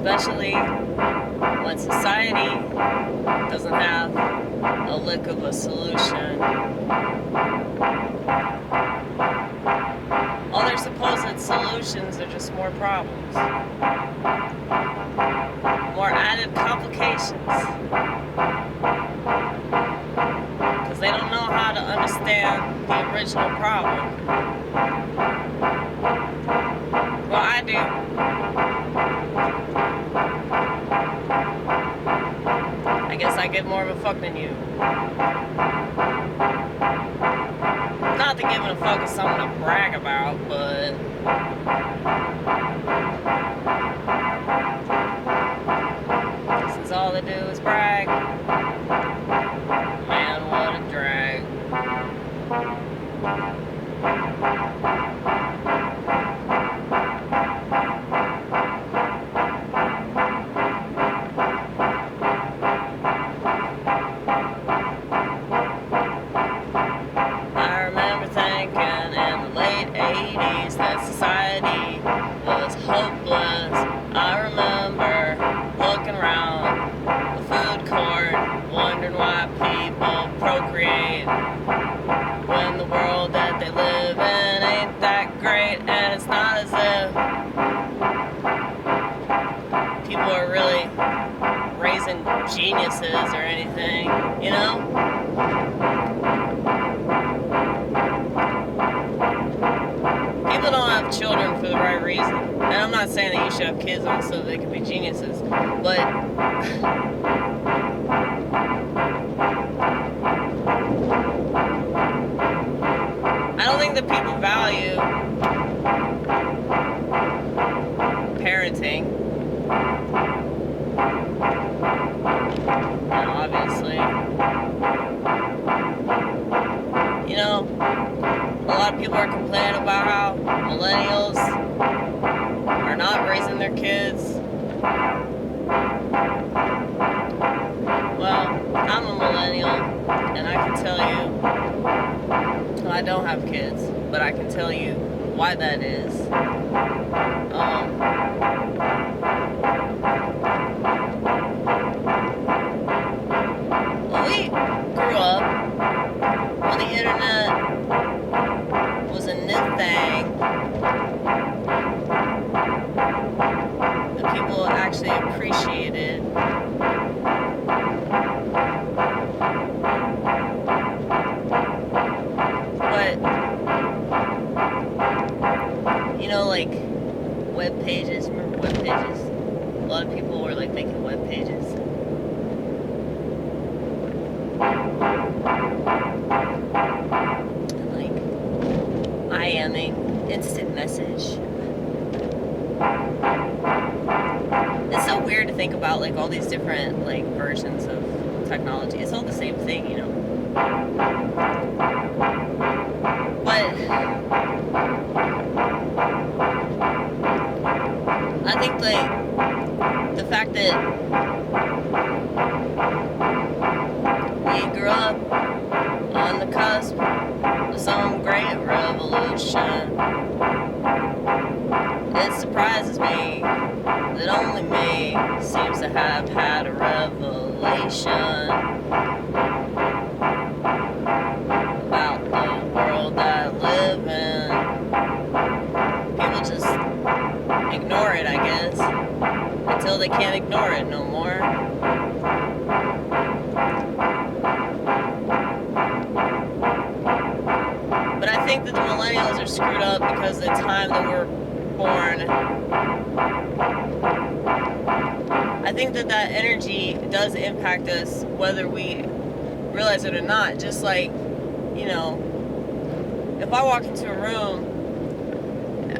especially when society doesn't have a lick of a solution. All their supposed solutions are just more problems, more added complications, because they don't know how to understand the original problem. Well, I do. I guess I give more of a fuck than you. Not that giving a fuck is something to brag about, but since all they do is brag, man, what a drag. I remember thinking in the late 80s that society was hopeless. I remember looking around the food court, wondering why people procreate when the world that they live in ain't that great. And it's not as if people are really raising geniuses or anything, you know? People don't have children for the right reason. And I'm not saying that you should have kids on so they can be geniuses, but I don't think that people value parenting. And obviously, you know, a lot of people are complaining about how millennials are not raising their kids. Well, I'm a millennial, and I can tell you, well, I don't have kids, but I can tell you why that is. When we grew up, when the internet was a new thing, that people actually appreciated. But, you know, like, web pages, remember web pages? A lot of people were, like, making web pages. And, like, IMing, instant message. It's so weird to think about, like, all these different, like, versions of technology. It's all the same thing, you know? But I think, like, the fact that we grew up on the cusp of some great revolution, it surprises me that only me seems to have had a revelation about the world that I live in. People just ignore it, I guess, until they can't ignore it no more. But I think that the millennials are screwed up because of the time that we're born. I think that that energy does impact us whether we realize it or not. Just like, you know, if I walk into a room,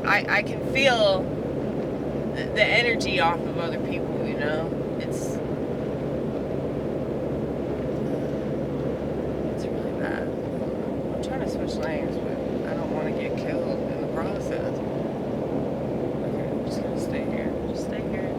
I can feel the energy off of other people, you know? It's really bad. I'm trying to switch lanes, but I don't want to get killed in the process. Okay, I'm just gonna stay here. Just stay here.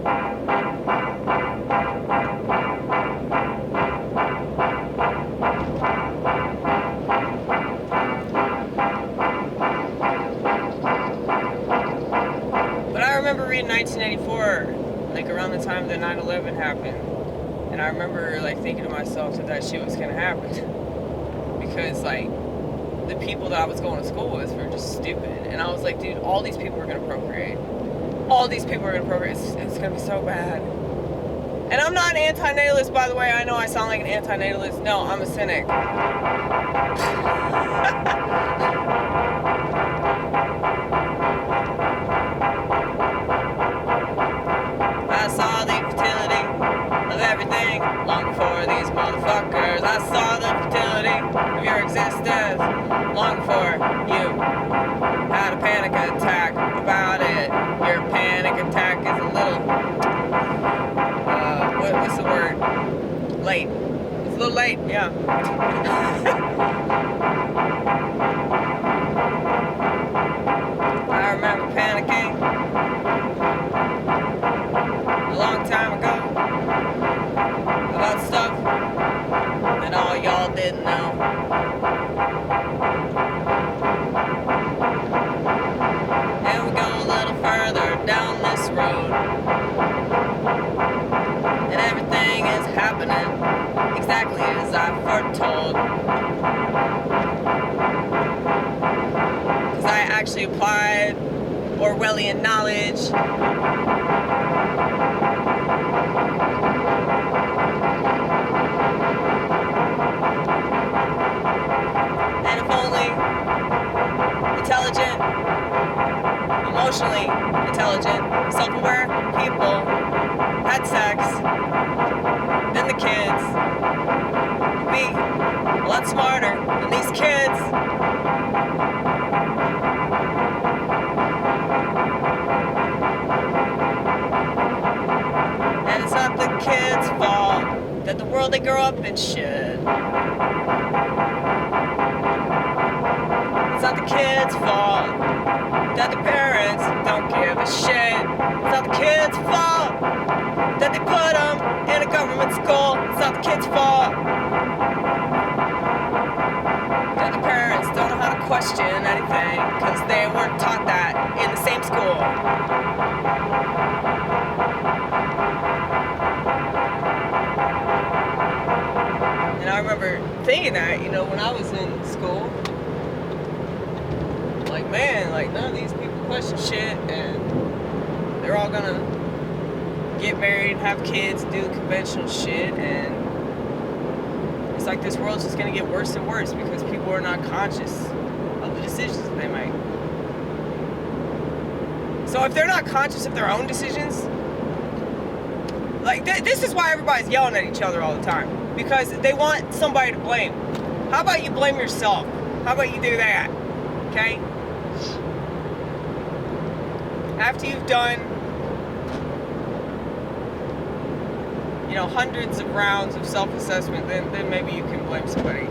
But I remember reading 1984 like around the time that 9/11 happened, and I remember like thinking to myself that shit was gonna happen because like the people that I was going to school with were just stupid, and I was like, dude, all these people are gonna procreate. All these people are gonna procreate. It's gonna be so bad. And I'm not an anti-natalist, by the way. I know I sound like an anti-natalist. No, I'm a cynic. I saw the futility of everything long before these motherfuckers. I saw the futility of your existence long before you had a panic attack about it. Your panic attack is a little, what's the word? Late. It's a little late, yeah. I remember panicking a long time ago about stuff that all y'all didn't know. And we go a little further down this road, and everything is happening exactly as I foretold. Because I actually applied Orwellian knowledge. And if only intelligent, emotionally intelligent, self-aware people had sex, then the kids would be a lot smarter than these kids. And it's not the kids' fault that the world they grow up in shit. It's not the kids' fault that the parents don't give a shit. It's not the kids' fault that they put them in a government school. It's not the kids' fault that the parents don't know how to question anything because they weren't taught that in the same school. And I remember thinking that, you know, when I was in school, like, man, like, none of these people question shit, and they're all gonna get married and have kids, do conventional shit, and it's like this world's just gonna get worse and worse because people are not conscious of the decisions that they make. So if they're not conscious of their own decisions, like, this is why everybody's yelling at each other all the time, because they want somebody to blame. How about you blame yourself? How about you do that? Okay? After you've done, you know, hundreds of rounds of self-assessment, then maybe you can blame somebody.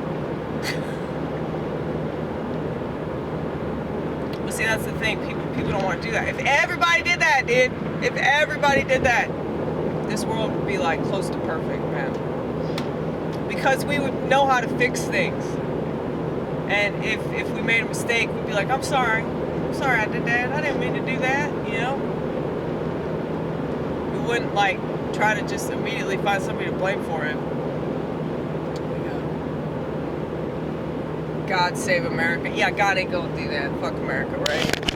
But see, that's the thing. People don't want to do that. If everybody did that, dude, if everybody did that, this world would be like close to perfect, man. Because we would know how to fix things. And if we made a mistake, we'd be like, I'm sorry I did that. I didn't mean to do that, you know? We wouldn't like try to just immediately find somebody to blame for it. God save America. Yeah, God ain't gonna do that. Fuck America, right?